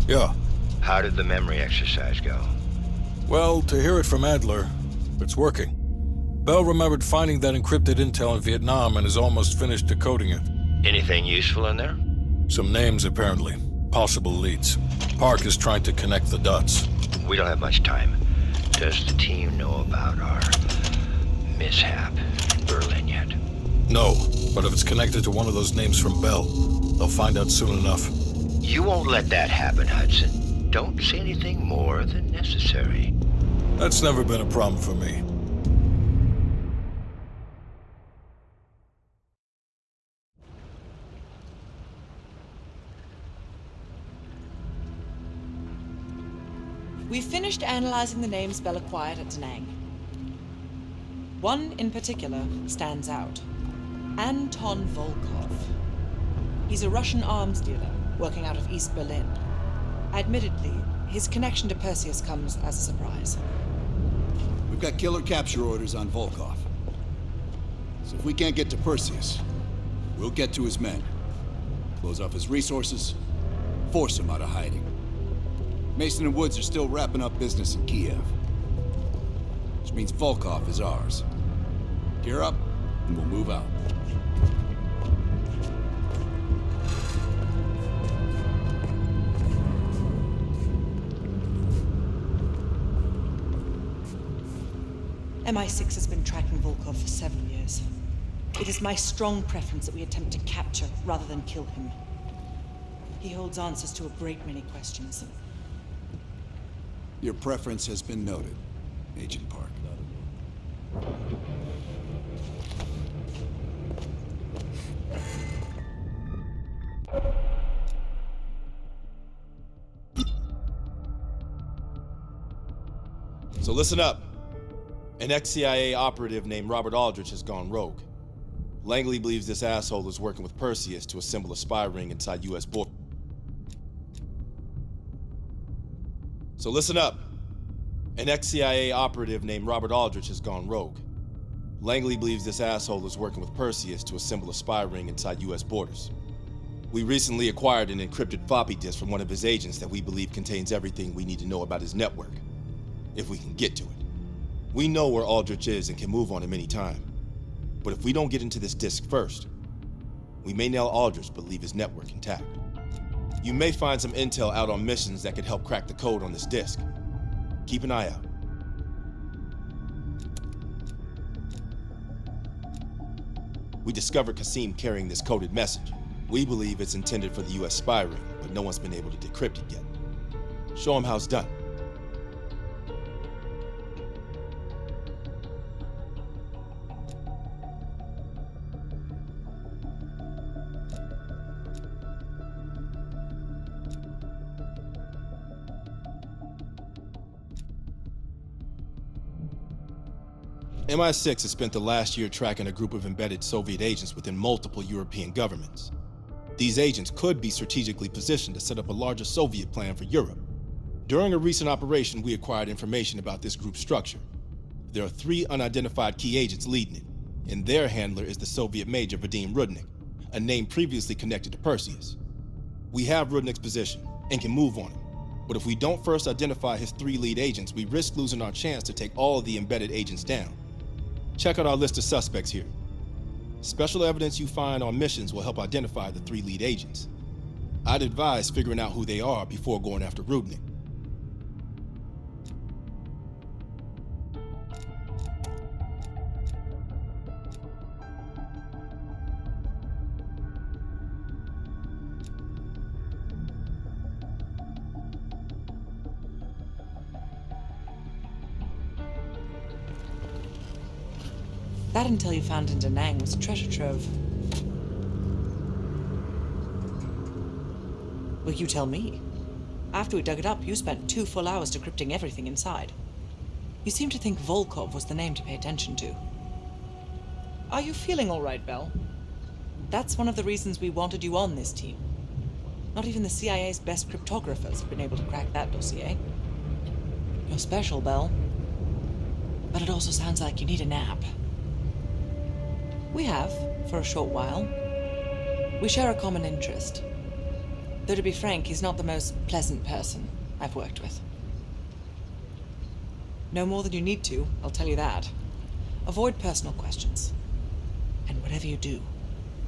Yeah. How did the memory exercise go? Well, to hear it from Adler, it's working. Bell remembered finding that encrypted intel in Vietnam and is almost finished decoding it. Anything useful in there? Some names, apparently. Possible leads. Park is trying to connect the dots. We don't have much time. Does the team know about our mishap in Berlin yet? No, but if it's connected to one of those names from Bell, they'll find out soon enough. You won't let that happen, Hudson. Don't say anything more than necessary. That's never been a problem for me. We've finished analyzing the names Bell acquired at Da Nang. One in particular stands out. Anton Volkov. He's a Russian arms dealer working out of East Berlin. Admittedly, his connection to Perseus comes as a surprise. We've got killer capture orders on Volkov. So if we can't get to Perseus, we'll get to his men. Close off his resources, force him out of hiding. Mason and Woods are still wrapping up business in Kiev. Which means Volkov is ours. Gear up, and we'll move out. MI6 has been tracking Volkov for several years. It is my strong preference that we attempt to capture rather than kill him. He holds answers to a great many questions. Your preference has been noted, Agent Park. So listen up. An ex-CIA operative named Robert Aldrich has gone rogue. Langley believes this asshole is working with Perseus to assemble a spy ring inside U.S. border. So listen up. An ex-CIA operative named Robert Aldrich has gone rogue. Langley believes this asshole is working with Perseus to assemble a spy ring inside U.S. borders. We recently acquired an encrypted floppy disk from one of his agents that we believe contains everything we need to know about his network, if we can get to it. We know where Aldrich is and can move on him any time. But if we don't get into this disk first, we may nail Aldrich but leave his network intact. You may find some intel out on missions that could help crack the code on this disk. Keep an eye out. We discovered Kasim carrying this coded message. We believe it's intended for the US spy ring, but no one's been able to decrypt it yet. Show him how it's done. MI6 has spent the last year tracking a group of embedded Soviet agents within multiple European governments. These agents could be strategically positioned to set up a larger Soviet plan for Europe. During a recent operation, we acquired information about this group's structure. There are 3 unidentified key agents leading it, and their handler is the Soviet Major Vadim Rudnik, a name previously connected to Perseus. We have Rudnik's position and can move on him, but if we don't first identify his 3 lead agents, we risk losing our chance to take all of the embedded agents down. Check out our list of suspects here. Special evidence you find on missions will help identify the 3 lead agents. I'd advise figuring out who they are before going after Rudnik. That intel you found in Da Nang was a treasure trove. Well, you tell me. After we dug it up, you spent 2 full hours decrypting everything inside. You seem to think Volkov was the name to pay attention to. Are you feeling all right, Bell? That's one of the reasons we wanted you on this team. Not even the CIA's best cryptographers have been able to crack that dossier. You're special, Bell. But it also sounds like you need a nap. We have, for a short while. We share a common interest. Though to be frank, he's not the most pleasant person I've worked with. No more than you need to, I'll tell you that. Avoid personal questions. And whatever you do,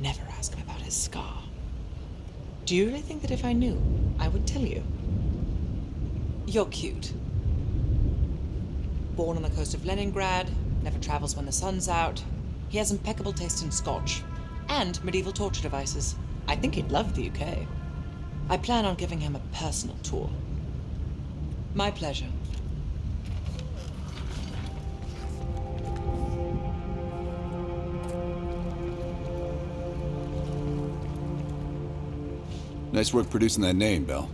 never ask him about his scar. Do you really think that if I knew, I would tell you? You're cute. Born on the coast of Leningrad, never travels when the sun's out. He has impeccable taste in scotch and medieval torture devices. I think he'd love the UK. I plan on giving him a personal tour. My pleasure. Nice work producing that name, Bell.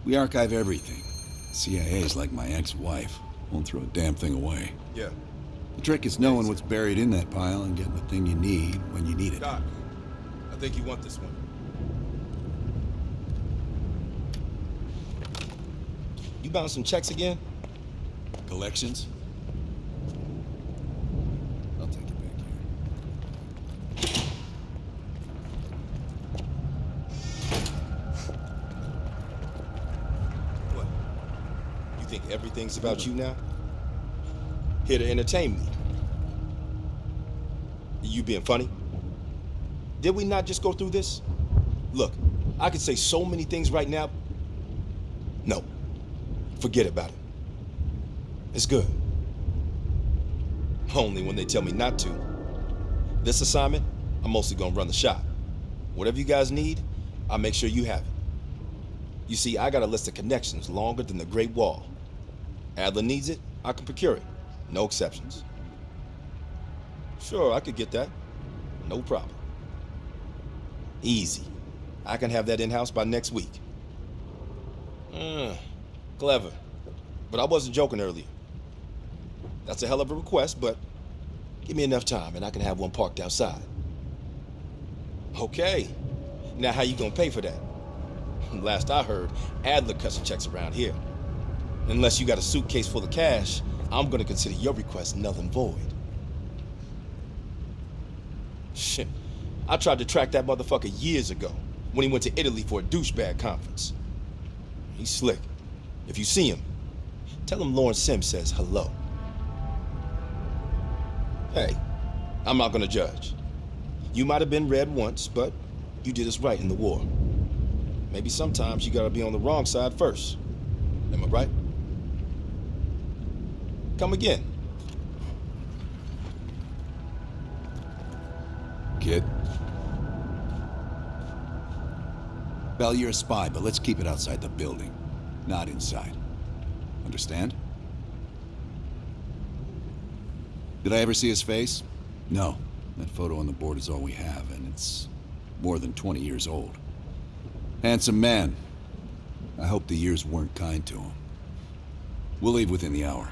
We archive everything. CIA's like my ex-wife. Won't throw a damn thing away. Yeah. The trick is knowing what's buried in that pile and getting the thing you need when you need it. Doc, I think you want this one. You bounced some checks again? Collections? I'll take it back here. What? You think everything's about you now? Here to entertain me. You being funny? Did we not just go through this? Look, I could say so many things right now. No, forget about it. It's good. Only when they tell me not to. This assignment, I'm mostly gonna run the shop. Whatever you guys need, I'll make sure you have it. You see, I got a list of connections longer than the Great Wall. Adler needs it, I can procure it. No exceptions. Sure, I could get that. No problem. Easy. I can have that in-house by next week. Clever. But I wasn't joking earlier. That's a hell of a request, but give me enough time and I can have one parked outside. Okay. Now how you gonna pay for that? Last I heard, Adler cuts the checks around here. Unless you got a suitcase full of cash, I'm gonna consider your request null and void. Shit. I tried to track that motherfucker years ago when he went to Italy for a douchebag conference. He's slick. If you see him, tell him Lawrence Sims says hello. Hey, I'm not gonna judge. You might have been red once, but you did us right in the war. Maybe sometimes you gotta be on the wrong side first. Am I right? Come again. Kid. Bell, you're a spy, but let's keep it outside the building, not inside. Understand? Did I ever see his face? No. That photo on the board is all we have, and it's more than 20 years old. Handsome man. I hope the years weren't kind to him. We'll leave within the hour.